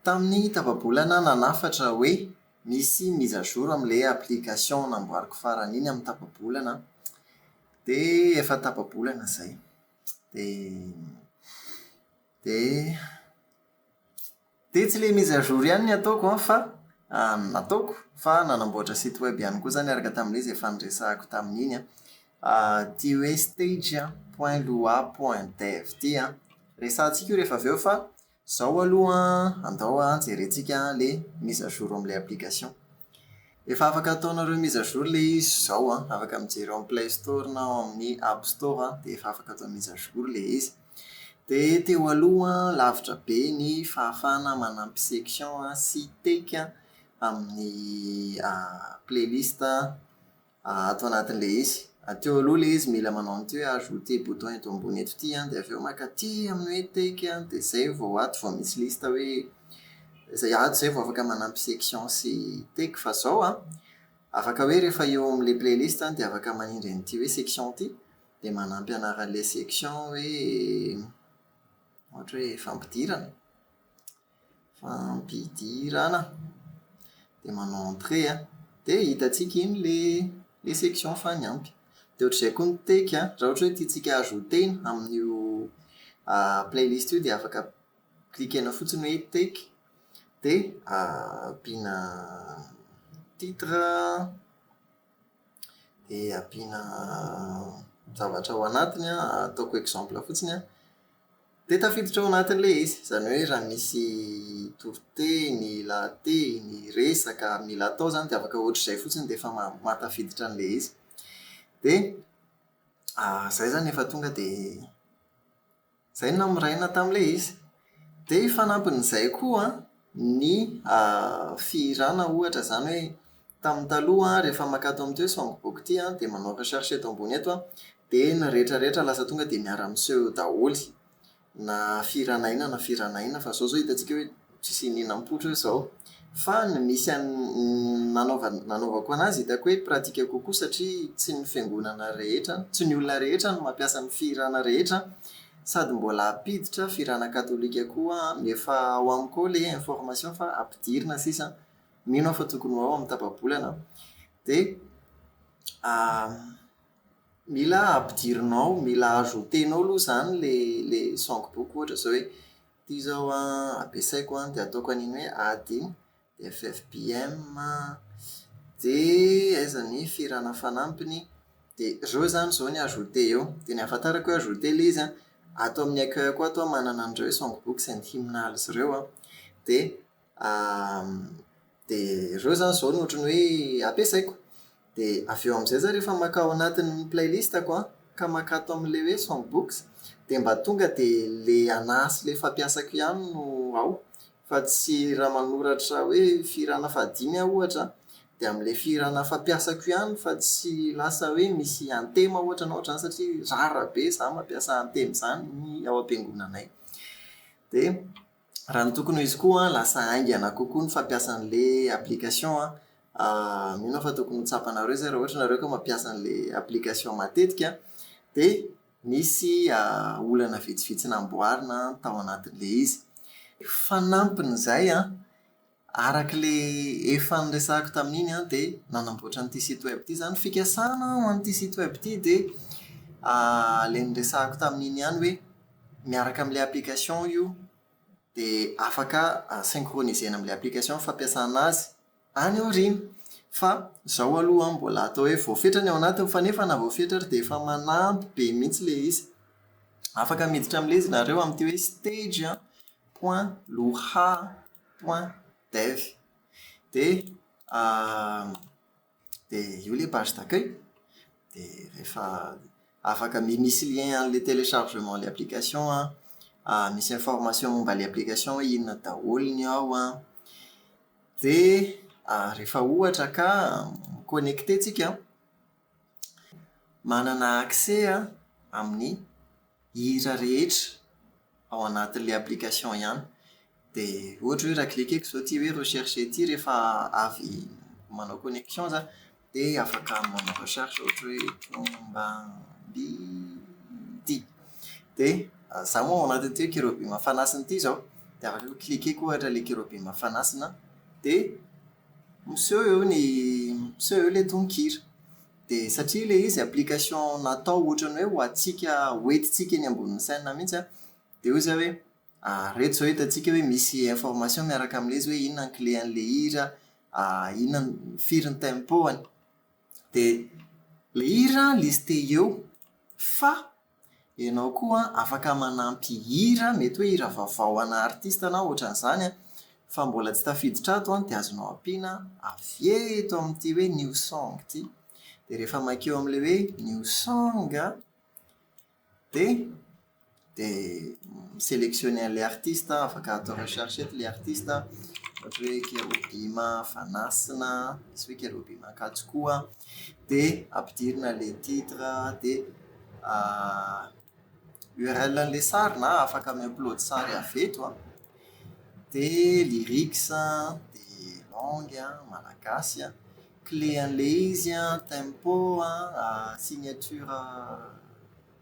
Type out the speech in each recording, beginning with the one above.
Tamin'ny tapabolana nanafatra hoe misy mise à jour amin'ilay application namboariko farany iny amin'ny tapabolana. Dia efa tapabolana izay. Dia tsy ilay mise à jour ihany ny ataoko fa nataoko fa nanamboatra site web ihany koa izany araka tamin'ilay izay efa niresahako tamin'iny. Ity hoe stage.loa.dev ity resahantsika io rehefa avy eo fa izao aloha andao jerentsika ilay mise à jour amin'ilay application. Efa afaka ataonareo mise à jour ilay izy izao afaka mijery ao amin'ny Play Store na ao amin'ny App Store dia efa afaka atao mise à jour ilay izy. Dia teo aloha lavitra be ny fahafahana manampy section sy take amin'ny playlist atao anatin'ilay izy. Teo aloha ilay izy mila manao an'ity hoe ajouter bouton eto ambony eto ity dia avy eo maka aty amin'ny hoe take dia izay vao ato vao misy lista hoe izay vao afaka manampy section sy take. Fa izao afaka hoe rehefa eo amin'ilay playlist dia afaka manindry an'ity hoe section ity dia manampy anaran'ilay section hoe ohatra hoe fampidirana dia manao entrée dia hitantsika iny ilay section fa niampy. Dia ohatr'izay koa ny take raha ohatra hoe tiantsika ajouter amin'io playlist io dia afaka klikena fotsiny hoe take dia ampiana titre dia ampiana zavatra ao anatiny ataoko exemple fotsiny dia tafiditra ao anatin'ilay izy. Izany hoe raha misy toriteny, lahateny, resaka mila atao izany dia afaka ohatr'izay fotsiny dia efa mahatafiditra an'ilay izy. Dia izay izany efa tonga dia izay no namoraina tamin'ilay izy. Dia fanampin'izay koa ny fihirana ohatra izany hoe tamin'ny taloha rehefa makato amin'ity hoe songbook ity dia manao recherche eto ambony eto dia ny rehetrarehetra lasa tonga dia miara-miseho daholy na fihirana ina na fihirana ina. Fa izao hitantsika hoe tsisy ninam-potra izao fa ny misy nanaovako anazy hitako hoe pratika kokoa satria tsy ny fiangonana rehetra, tsy ny olona rehetra no mampiasa ny fihirana rehetra sady mbola ampiditra fihirana katolika koa efa ao aminy koa ilay information fa ampidirina sisa mino aho fa tokony ao amin'ny tapabolana dia mila ampidirinao, mila ajoutenao aloha izany ilay songbook. Ohatra izao hoe ity izao ampiasaiko dia ataoko an'iny hoe adiny dia ffbm dia aiza ny fihirana fanampiny dia ireo izany izao ny ajouter eo. Dia ny ahafantarako hoe ajouter ilay izy ato amin'ny accueil koa ato manana an'ireo songbook and hymnals ireo dia ireo izany izao ny ohatrany hoe ampiasaiko. Dia avy eo amin'izay za rehefa maka ao anatin'ny playlistako ka makato amin'ilay hoe songbooks dia mba tonga dia ilay anasy ilay fampiasako ihany no ao fa tsy raha manoratra hoe fihirana fahadimy ohatra dia amin'ilay fihirana fampiasako ihany fa tsy lasa hoe misy antema ohatra na ohatrany satria rara be za mampiasa antema izany ao am-piangonanay. Dia raha ny tokony izy koa lasa haingana kokoa ny fampiasan'ilay application mino fa tokony tsapanareo izay raha ohatra nareo ka mampiasa an'ilay application matetika dia misy olana vitsivitsy namboarina tao anatin'ilay izy. Fanampin'izay arak'ilay efa niresahako tamin'iny dia nanamboatra an'ity site web ity izany fikasana ho an'ity site web ity dia ilay niresahako tamin'iny ihany hoe miaraka amin'ilay application io dia afaka synchronisena amin'ilay application fampiasana azy any aoriana. Fa izao aloha mbola atao hoe voafetra ny ao anatiny fa nefa na voafetra dia efa manampy be mihitsy ilay izy. Afaka miditra amin'ilay izy nareo amin'ity hoe stage.loha.dev dia io ilay page d'accueil dia rehefa afaka misy lien an'ilay téléchargement ilay application misy information momba ilay application hoe inona daholo ny ao dia rehefa ohatra ka connecté tsika manana accès amin'ny hira rehetra ao anatin'ilay application ihany. Dia ohatra hoe raha klikeko izao ity hoe recherche ity rehefa avy manao connexion za dia afaka manao recherche ohatra hoe Tombambidy dia za moa ao anatin'ity hoe Kérubim Afanasiny ity izao dia afaka cliquer koa ohatra le kérubim mafanasina dia miseho eo ilay tononkira dia satria ilay izy application natao ohatrany hoe ho antsika hoentintsika eny ambonin'ny saina mihitsy dia hoy izy hoe reto izao hitantsika hoe misy information miaraka amin'ilay izy hoe inona ny clé an'ilay hira inona ny firy ny tempoany dia ilay hira listé eo fa ianao koa afaka manampy hira mety hoe hira vaovao ana artista na ohatran'izany fa mbola tsy tafiditra ato dia azonao ampiana avy eto amin'ity hoe new song ity dia rehefa makeo amin'ilay hoe new song dia sélectionner an'ilay artiste afaka atao recherche eto ilay artiste ohatra hoe kérubim fanasina misy hoe kérubim katsokoa dia ampidirina ilay titre dia URL an'ilay sary na afaka mi-upload sary avy eto dia lyrics dia langue malagasy clé an'ilay izy tempo signature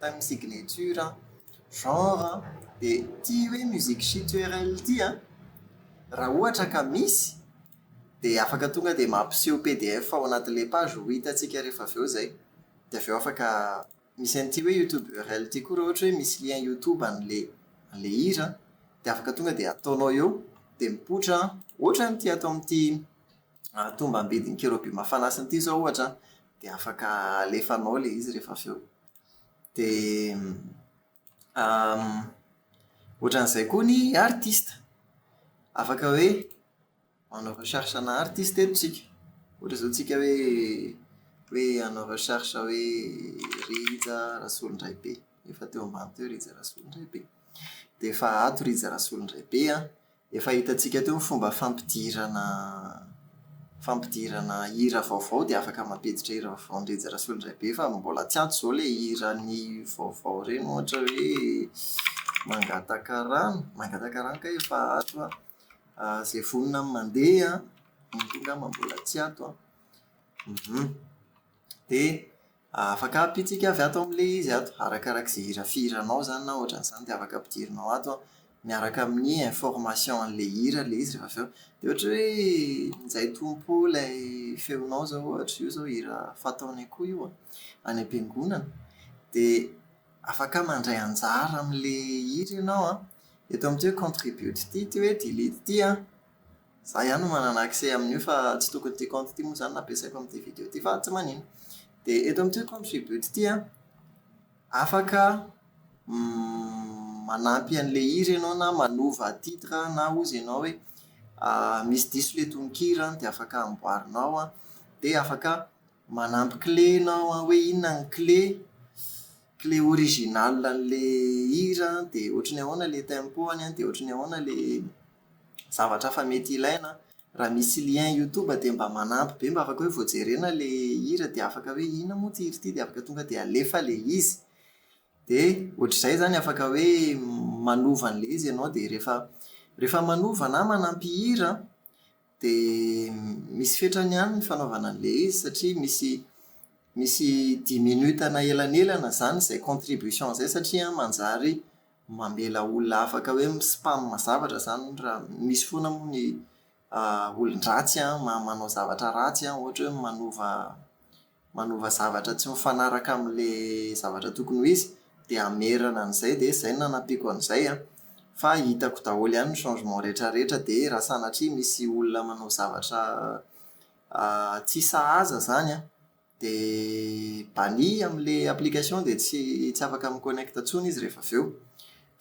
time signature genre dia ity hoe musique sheet URL ity raha ohatra ka misy dia afaka tonga dia mampiseho PDF ao anatin'ilay page ho hitantsika rehefa avy eo izay dia avy eo afaka misy an'ity hoe YouTube URL ity koa raha ohatra hoe misy lien YouTube an'ilay hira dia afaka tonga dia ataonao eo dia mipoitra ohatra nyity atao amin'ity tomba ambidiny kérubim mafanasina ity zao ohatra dia afaka alefanao ilay izy rehefa avy eo dia ohatran'izay koa ny artiste afaka hoe manao recherche na artiste eto tsika ohatra izao tsika hoe hanao recherche hoe Riza Rasolondraibe efa teo ambany teo Riza Rasolondraibe dia efa ato Riza Rasolondraibe efa hitantsika teo ny fomba fampidirana hira vaovao dia afaka mampiditra hira vaovao ny Riza Rasolondraibe fa mbola tsy ato izao ilay hira ny vaovao ireny ohatra hoe mangataka rano ka efa ato izay vonona mandeha tonga mbola tsy ato dia afaka ampitsika avy ato amin'ilay izy ato arakarak'izay hira fihiranao zany na ohatran'izany dia afaka ampidirinao ato miaraka amin'ny information an'ilay hira ilay izy rehefa avy eo dia ohatra hoe minjay tompo ilay feonao zao ohatra io zao hira fataonay koa io any am-piangonana dia afaka mandray anjara amin'ilay hira ianao eto amin'ity hoe contribute ity hoe delete ity za ihany no manana accès amin'io fa tsy tokony ity compte ity moa zany nampiasaiko amin'ity vidéo ity fa tsy manino dia eto amin'ity hoe contribute ity afaka manampy an'ilay hira ianao na manova titre na ozy ianao hoe misy diso ilay tononkira dia afaka amboarinao dia afaka manampy clé ianao hoe inona ny clé original an'ilay hira dia ohatrany ahoana ilay tempoany dia ohatrany ahoana ilay zavatra fa mety ilaina raha misy lien YouTube dia mba manampy be mba afaka hoe voajerena ilay hira dia afaka hoe inona moa ity hira ity dia afaka tonga dia alefa ilay izy dia ohatr'izay zany afaka hoe manova an'ilay izy ianao dia rehefa manova na manampy hira dia misy fetrany ihany ny fanaovana an'ilay izy satria misy 10 minutes na elanelana zany izay contribution izay satria manjary mamela olona afaka hoe mi-spam zavatra zany raha misy foana moa ny olon-dratsy manao zavatra ratsy ohatra hoe manova zavatra tsy mifanaraka amin'ilay zavatra tokony ho izy dia amerana an'izay dia izay nanampiako an'izay fa hitako daholo ihany ny changement rehetrarehetra dia raha sanatria misy olona manao zavatra tsy sahaza zany dia bany amin'ilay application dia tsy afaka mi-connecte intsony izy rehefa avy eo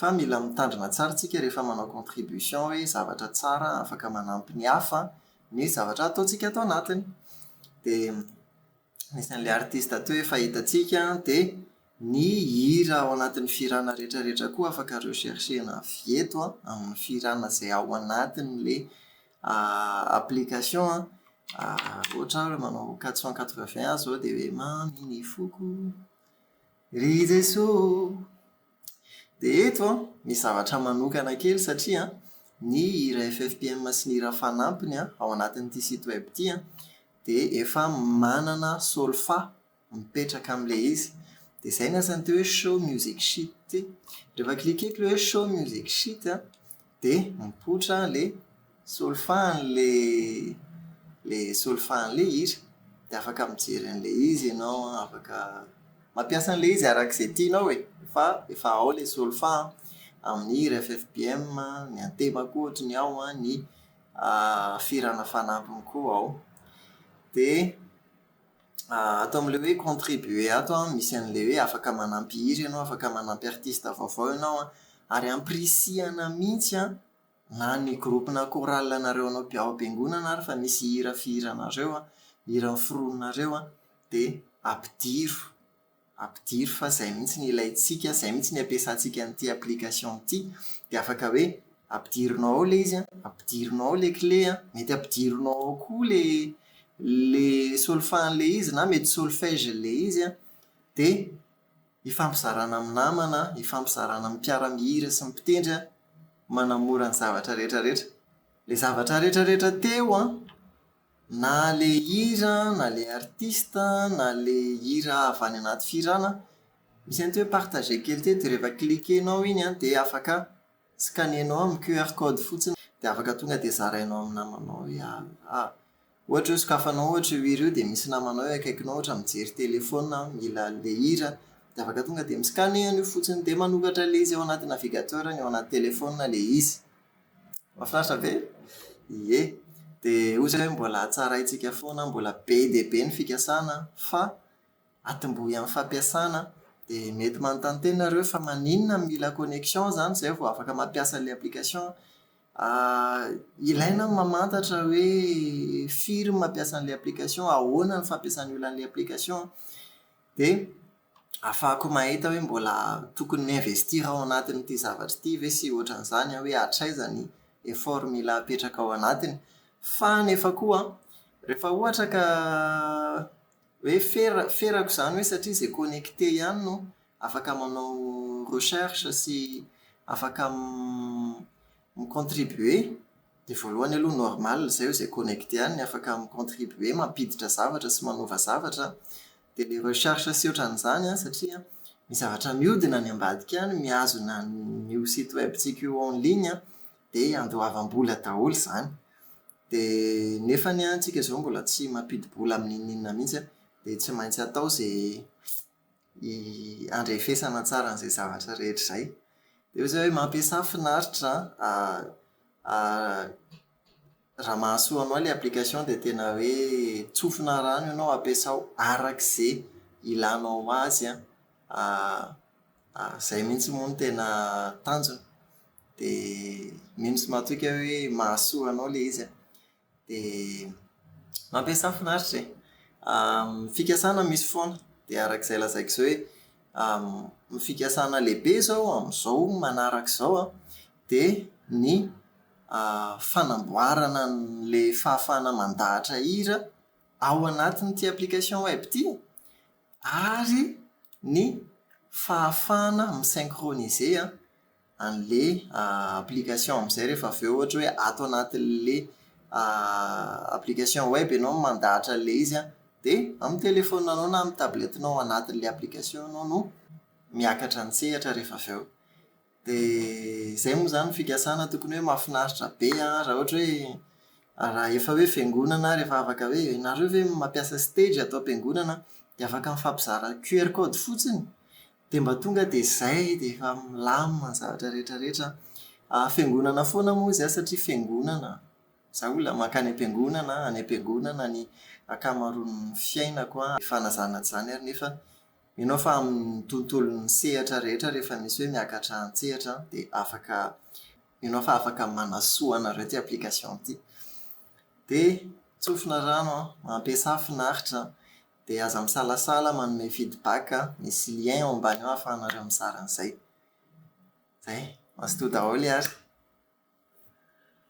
fa mila mitandrina tsara tsika rehefa manao contribution hoe zavatra tsara afaka manampy ny hafa ny zavatra ataontsika atao anatiny dia misy an'ilay artiste teo efa hitantsika dia ny hira ao anatin'ny firana rehetrarehetra koa afaka recherchena avy eto amin'ny firana izay ao anatin'ilay application ohatra hoe manao 480 zao dia hoe maminy foko ry Jesosy dia eto misy zavatra manokana kely satria ny hira FFPM sy ny hira fanampiny ao anatin'ity site web ity dia efa manana solfa mipetraka amin'ilay izy dia izay ny asany teo hoe show music sheet ity rehefa cliqueko hoe show music sheet dia mipoitra le solfahan'le hira, dia afaka mijery an'le izy ianao, afaka mampiasa an'le izy arak'izay tianao e. Efa ao le solfa amin'ny hira FFBM, ny antebako ohatra ny ao, ny firana fanampiny koa ao. Dia atao amin'ilay hoe contribuer ato misy an'ilay hoe afaka manampy hira ianao, afaka manampy artiste vaovao ianao ary amprisihana mihitsy na ny gropona chorale anareo anao ao am-piangonana ary fa misy hira fihiranareo, hira noforononareo dia ampidiro fa izay mihitsy ny ilaintsika, izay mihitsy ny ampiasantsika an'ity application ity. Dia afaka hoe ampidirinao ao ilay izy, ampidirinao ao ilay clé, mety ampidirinao ao koa le solfahan'ilay izy na mety solfège ilay izy dia hifampizarana amin'ny namana, hifampizarana amin'ny mpiara-mihira sy mpitendry manamora ny zavatra rehetrarehetra. Ilay zavatra rehetrarehetra teo na le hira, na le artiste, na le hira avy any anaty firana, misy an'ity hoe partager kely teo, dia rehefa klikenao iny dia afaka scanenao amin'ny QR code fotsiny dia afaka tonga dia zarainao amin'ny namanao hoe ohatra hoe sokafanao ohatra io hira io dia misy namanao eo akaikinao ohatra mijery telefona mila le hira dia afaka tonga dia miscanner io fotsiny dia manokatra le izy ao anaty navigateur, ao anaty telefona le izy. Mahafinaritra ve? Ie. Dia ohatra hoe mbola tsaraintsika foana, mbola be dia be ny fikasana fa atombohy amin'ny fampiasana dia mety manontany tena ianareo fa maninona mila connexion izany izay vao afaka mampiasa ilay application. Ilaina mamantatra hoe firy mampiasa an'ilay application, ahoana ny fampiasan'ny olona an'ilay application dia ahafahako mahita hoe mbola tokony investir ao anatin'ity zavatra ity ve sy ohatran'izany hoe hatraiza ny effort mila apetraka ao anatiny. Fa nefa koa rehefa ohatra ka hoe ferako izany hoe satria izay connecté ihany no afaka manao recherche sy afaka micontribuer, dia voalohany aloha normal izay ho izay connecté ihany ny afaka micontribuer, mampiditra zavatra sy manova zavatra. Dia ilay recherche sy ohatran'izany satria ny zavatra mihodina ny ambadika any, mihazona ny site webtsika io en ligne dia andoavam-bola daholo izany. Dia nefa ny antsika izao mbola tsy mampidi-bola amin'inona mihitsy dia tsy maintsy atao izay andrefesana tsara an'izay zavatra rehetra izay. Dia izay hoe mampiasa finaritra raha mahasoa anao ilay application dia tena hoe tsofina rano ianao ampiasao arak'izay ilanao azy izay mihitsy moa no tena tanjona. Dia mino sy matoka hoe mahasoa anao ilay izy dia mampiasa finaritra fikasana misy foana dia arak'izay lazaiko izao hoe ny fikasana lehibe izao amin'izao manaraka izao dia ny fanamboarana n'ilay fahafahana mandahatra hira ao anatin'ity application web ity ary ny fahafahana misynchroniser an'ilay application amin'izay rehefa avy eo ohatra hoe ato anatin'ilay application web ianao mandahatra an'ilay izy dia amin'ny telefonanao na amin'ny tabletinao anatin'ilay application ianao no miakatra ny sehatra rehefa avy eo. Dia izay moa izany fikasana tokony hoe mahafinaritra be raha ohatra hoe raha efa hoe fiangonana rehefa afaka hoe ianareo ve mampiasa stage atao am-piangonana dia afaka mifampizara QR code fotsiny dia mba tonga dia izay dia efa milamina ny zavatra rehetrarehetra. Fiangonana foana moa izy satria fiangonana izaho olona mankany am-piangonana, any am-piangonana ny ankamaroan'ny fiainako fanazana izany ary nefa ianao fa amin'ny tontolon'ny sehatra rehetra rehefa misy hoe miakatra an-tsehatra dia ianao fa afaka manasoa anareo ity application ity. Dia tsofina rano mampiasa finaritra dia aza misalasala manome feedback misy lien ao ambany ao ahafahanareo mizara an'izay. Izay, mazotoa daholo ary.